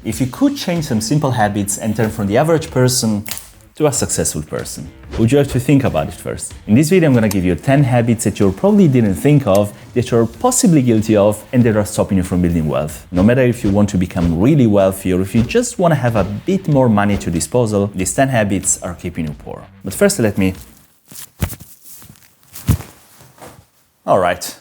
If you could change some simple habits and turn from the average person to a successful person, would you have to think about it first? In this video, I'm gonna give you 10 habits that you probably didn't think of, that you're possibly guilty of, and that are stopping you from building wealth. No matter if you want to become really wealthy or if you just want to have a bit more money at your disposal, these 10 habits are keeping you poor. But first, let me... Alright,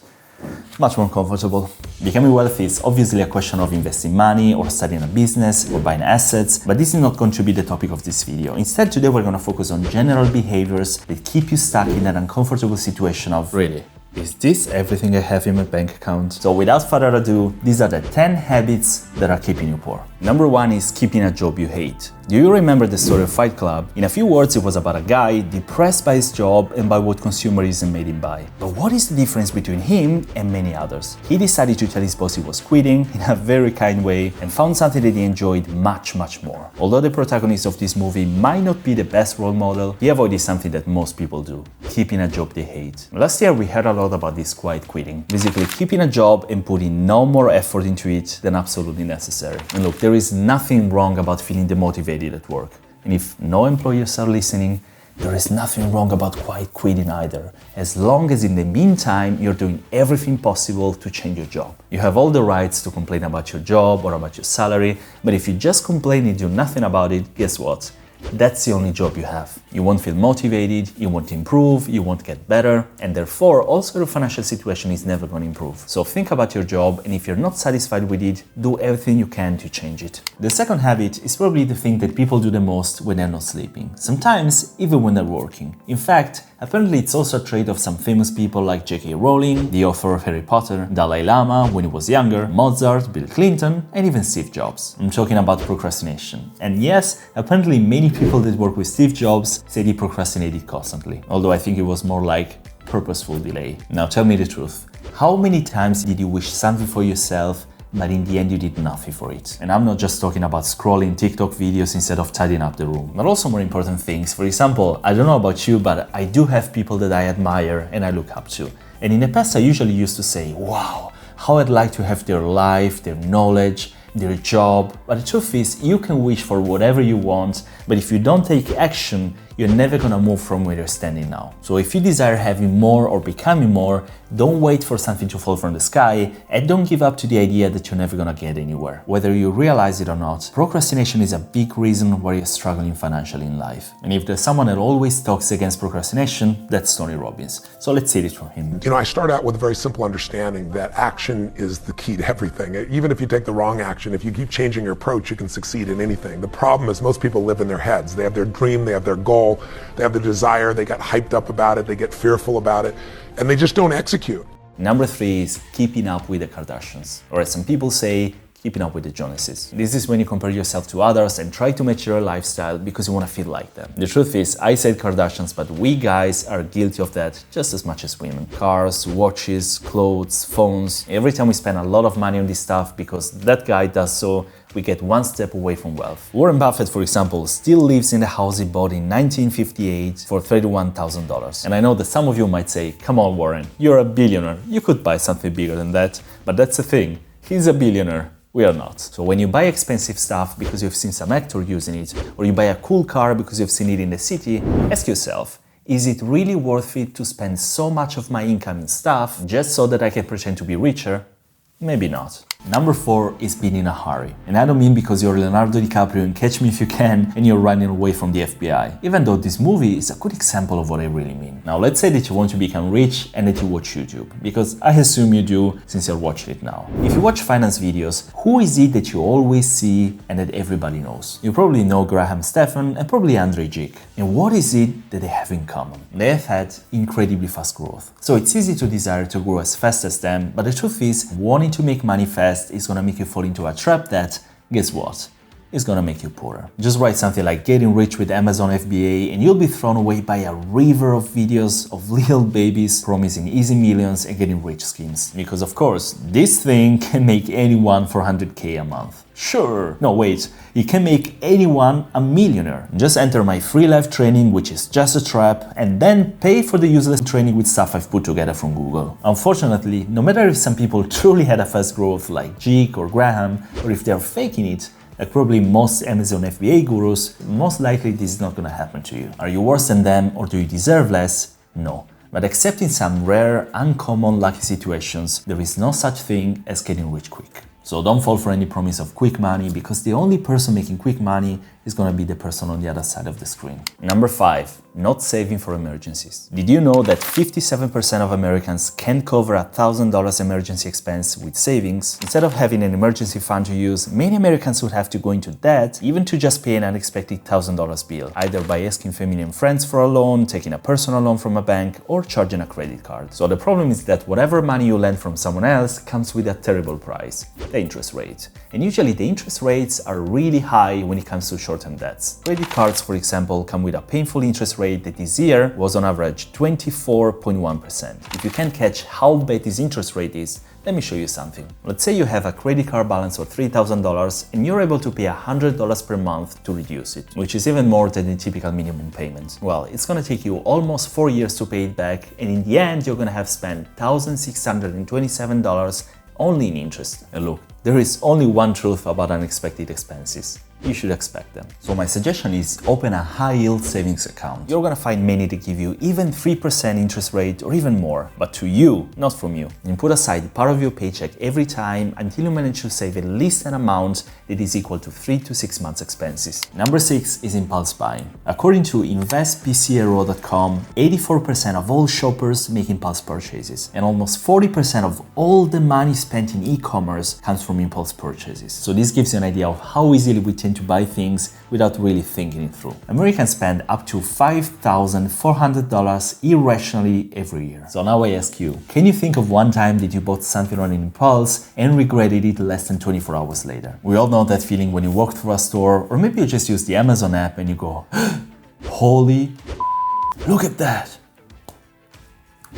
much more comfortable. Becoming wealthy is obviously a question of investing money or starting a business or buying assets, but this is not going to be the topic of this video. Instead, today we're going to focus on general behaviors that keep you stuck in that uncomfortable situation of, really, is this everything I have in my bank account? So without further ado, these are the 10 habits that are keeping you poor. Number 1 is keeping a job you hate. Do you remember the story of Fight Club? In a few words, it was about a guy depressed by his job and by what consumerism made him buy. But what is the difference between him and many others? He decided to tell his boss he was quitting in a very kind way and found something that he enjoyed much more. Although the protagonist of this movie might not be the best role model, he avoided something that most people do: keeping a job they hate. Last year we heard a lot about this quiet quitting, basically keeping a job and putting no more effort into it than absolutely necessary. And look, there is nothing wrong about feeling demotivated at work. And if no employers are listening, there is nothing wrong about quiet quitting either, as long as in the meantime you're doing everything possible to change your job. You have all the rights to complain about your job or about your salary, but if you just complain and do nothing about it, guess what? That's the only job you have. You won't feel motivated, you won't improve, you won't get better, and therefore also your financial situation is never going to improve. So think about your job, and if you're not satisfied with it, do everything you can to change it. The second habit is probably the thing that people do the most when they're not sleeping. Sometimes even when they're working. In fact, apparently it's also a trait of some famous people like J.K. Rowling, the author of Harry Potter, Dalai Lama when he was younger, Mozart, Bill Clinton, and even Steve Jobs. I'm talking about procrastination. And yes, apparently many people that work with Steve Jobs said he procrastinated constantly, although I think it was more like purposeful delay. Now tell me the truth. How many times did you wish something for yourself, but in the end you did nothing for it? And I'm not just talking about scrolling TikTok videos instead of tidying up the room, but also more important things. For example, I don't know about you, but I do have people that I admire and I look up to. And in the past I usually used to say, wow, how I'd like to have their life, their knowledge, their job. But the truth is, you can wish for whatever you want, but if you don't take action, you're never gonna move from where you're standing now. So if you desire having more or becoming more, don't wait for something to fall from the sky, and don't give up to the idea that you're never gonna get anywhere. Whether you realize it or not, procrastination is a big reason why you're struggling financially in life. And if there's someone that always talks against procrastination, that's Tony Robbins. So let's see it from him. You know, I start out with a very simple understanding that action is the key to everything. Even if you take the wrong action, if you keep changing your approach, you can succeed in anything. The problem is most people live in their heads. They have their dream, they have their goal, they have the desire, they get hyped up about it, they get fearful about it, and they just don't execute. Number 3 is keeping up with the Kardashians, or as some people say, keeping up with the Jonases. This is when you compare yourself to others and try to match your lifestyle because you want to feel like them. The truth is, I said Kardashians, but we guys are guilty of that just as much as women. Cars, watches, clothes, phones. Every time we spend a lot of money on this stuff because that guy does so, we get one step away from wealth. Warren Buffett, for example, still lives in the house he bought in 1958 for $31,000. And I know that some of you might say, come on Warren, you're a billionaire, you could buy something bigger than that. But that's the thing, he's a billionaire. We are not. So when you buy expensive stuff because you've seen some actor using it, or you buy a cool car because you've seen it in the city, ask yourself, is it really worth it to spend so much of my income in stuff just so that I can pretend to be richer? Maybe not. Number 4 is being in a hurry. And I don't mean because you're Leonardo DiCaprio in Catch Me If You Can and you're running away from the FBI, even though this movie is a good example of what I really mean. Now let's say that you want to become rich and that you watch YouTube, because I assume you do since you're watching it now. If you watch finance videos, who is it that you always see and that everybody knows? You probably know Graham Stephan and probably Andrei Jik. And what is it that they have in common? They have had incredibly fast growth. So it's easy to desire to grow as fast as them, but the truth is, wanting to make money fast is gonna make you fall into a trap that, guess what? Is gonna make you poorer. Just write something like getting rich with Amazon FBA and you'll be thrown away by a river of videos of little babies promising easy millions and getting rich schemes. Because of course, this thing can make anyone 400k a month. Sure, no wait, it can make anyone a millionaire. Just enter my free live training, which is just a trap, and then pay for the useless training with stuff I've put together from Google. Unfortunately, no matter if some people truly had a fast growth like Jake or Graham, or if they're faking it, Like probably most Amazon FBA gurus, most likely this is not gonna happen to you. Are you worse than them or do you deserve less? No. But except in some rare, uncommon, lucky situations, there is no such thing as getting rich quick. So don't fall for any promise of quick money, because the only person making quick money is gonna be the person on the other side of the screen. Number 5, not saving for emergencies. Did you know that 57% of Americans can't cover a $1,000 emergency expense with savings? Instead of having an emergency fund to use, many Americans would have to go into debt even to just pay an unexpected $1,000 bill, either by asking family and friends for a loan, taking a personal loan from a bank, or charging a credit card. So the problem is that whatever money you lend from someone else comes with a terrible price, the interest rate. And usually the interest rates are really high when it comes to short-term debts. Credit cards, for example, come with a painful interest rate that this year was on average 24.1%. If you can't catch how bad this interest rate is, let me show you something. Let's say you have a credit card balance of $3,000 and you're able to pay $100 per month to reduce it, which is even more than the typical minimum payment. Well, it's gonna take you almost 4 years to pay it back, and in the end you're gonna have spent $1,627 only in interest. And look, there is only one truth about unexpected expenses. You should expect them. So my suggestion is open a high-yield savings account. You're gonna find many that give you even 3% interest rate or even more, but to you, not from you. And put aside part of your paycheck every time until you manage to save at least an amount that is equal to 3 to 6 months expenses. Number 6 is impulse buying. According to investpcro.com, 84% of all shoppers make impulse purchases, and almost 40% of all the money spent in e-commerce comes from impulse purchases. So this gives you an idea of how easily we tend to buy things without really thinking it through. Americans spend up to $5,400 irrationally every year. So now I ask you, can you think of one time that you bought something on an impulse and regretted it less than 24 hours later? We all know that feeling when you walk through a store, or maybe you just use the Amazon app and you go, holy, look at that.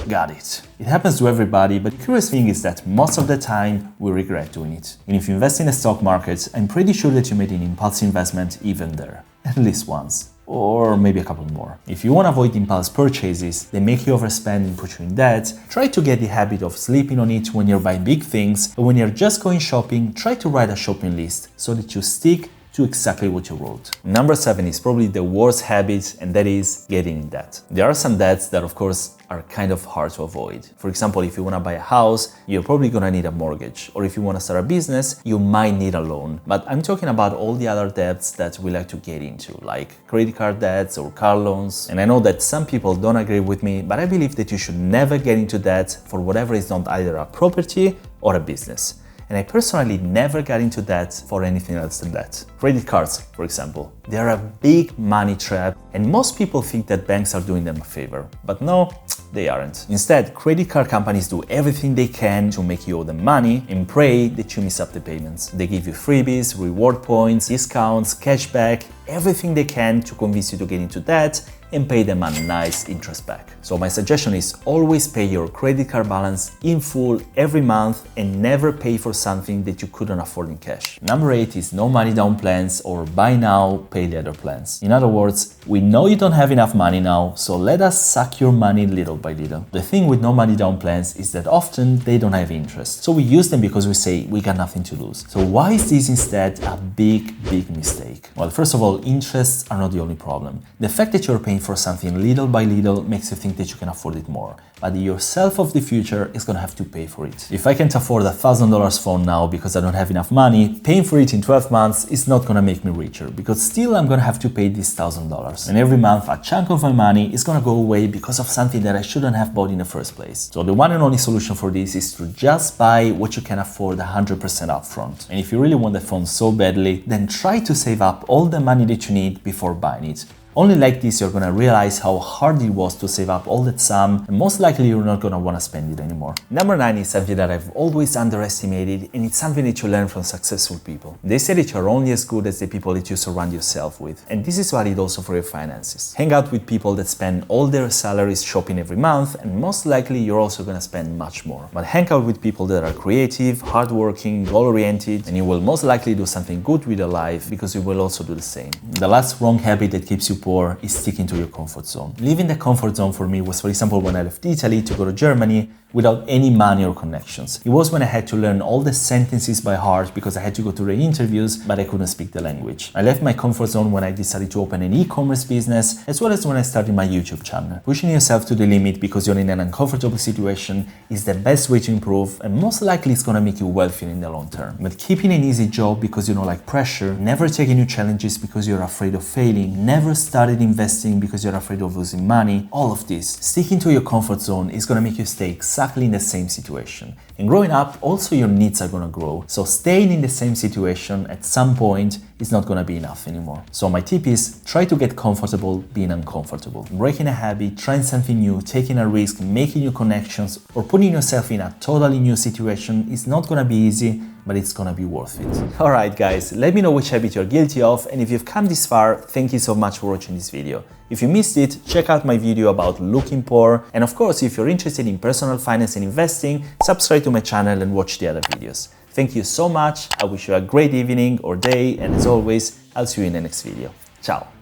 Got it. It happens to everybody, but the curious thing is that most of the time we regret doing it. And if you invest in the stock market, I'm pretty sure that you made an impulse investment even there, at least once. Or maybe a couple more. If you want to avoid impulse purchases that make you overspend and put you in debt, try to get the habit of sleeping on it when you're buying big things, but when you're just going shopping, try to write a shopping list so that you stick to exactly what you wrote. Number 7 is probably the worst habit, and that is getting in debt. There are some debts that of course are kind of hard to avoid. For example, if you want to buy a house, you're probably gonna need a mortgage. Or if you want to start a business, you might need a loan. But I'm talking about all the other debts that we like to get into, like credit card debts or car loans. And I know that some people don't agree with me, but I believe that you should never get into debt for whatever is not either a property or a business. And I personally never got into debt for anything else than that. Credit cards, for example, they are a big money trap, and most people think that banks are doing them a favor. But no, they aren't. Instead, credit card companies do everything they can to make you owe them money and pray that you miss up the payments. They give you freebies, reward points, discounts, cashback, everything they can to convince you to get into debt and pay them a nice interest back. So my suggestion is always pay your credit card balance in full every month and never pay for something that you couldn't afford in cash. Number 8 is no money down plans, or buy now, pay later plans. In other words, we know you don't have enough money now, so let us suck your money little by little. The thing with no money down plans is that often they don't have interest. So we use them because we say we got nothing to lose. So why is this instead a big mistake? Well, first of all, interests are not the only problem. The fact that you're paying for something little by little makes you think that you can afford it more, but yourself of the future is gonna have to pay for it. If I can't afford a $1,000 phone now because I don't have enough money, paying for it in 12 months is not gonna make me richer, because still I'm gonna have to pay this $1,000. And every month a chunk of my money is gonna go away because of something that I shouldn't have bought in the first place. So the one and only solution for this is to just buy what you can afford 100% upfront. And if you really want the phone so badly, then try to save up all the money that you need before buying it. Only like this you're gonna realize how hard it was to save up all that sum, and most likely you're not gonna wanna spend it anymore. Number 9 is something that I've always underestimated, and it's something that you learn from successful people. They say that you're only as good as the people that you surround yourself with, and this is valid also for your finances. Hang out with people that spend all their salaries shopping every month, and most likely you're also gonna spend much more. But hang out with people that are creative, hardworking, goal-oriented, and you will most likely do something good with your life because you will also do the same. The last wrong habit that keeps you poor is sticking to your comfort zone. Leaving the comfort zone for me was, for example, when I left Italy to go to Germany, without any money or connections. It was when I had to learn all the sentences by heart because I had to go to the interviews, but I couldn't speak the language. I left my comfort zone when I decided to open an e-commerce business, as well as when I started my YouTube channel. Pushing yourself to the limit because you're in an uncomfortable situation is the best way to improve, and most likely it's gonna make you wealthier in the long term. But keeping an easy job because you don't like pressure, never taking new challenges because you're afraid of failing, never started investing because you're afraid of losing money, all of this, sticking to your comfort zone is gonna make you stay exactly in the same situation. And growing up, also your needs are gonna grow. So staying in the same situation at some point is not gonna be enough anymore. So my tip is try to get comfortable being uncomfortable. Breaking a habit, trying something new, taking a risk, making new connections, or putting yourself in a totally new situation is not gonna be easy, but it's gonna be worth it. Alright guys, let me know which habit you're guilty of, and if you've come this far, thank you so much for watching this video. If you missed it, check out my video about looking poor, and of course, if you're interested in personal finance and investing, subscribe to my channel and watch the other videos. Thank you so much, I wish you a great evening or day, and as always, I'll see you in the next video. Ciao!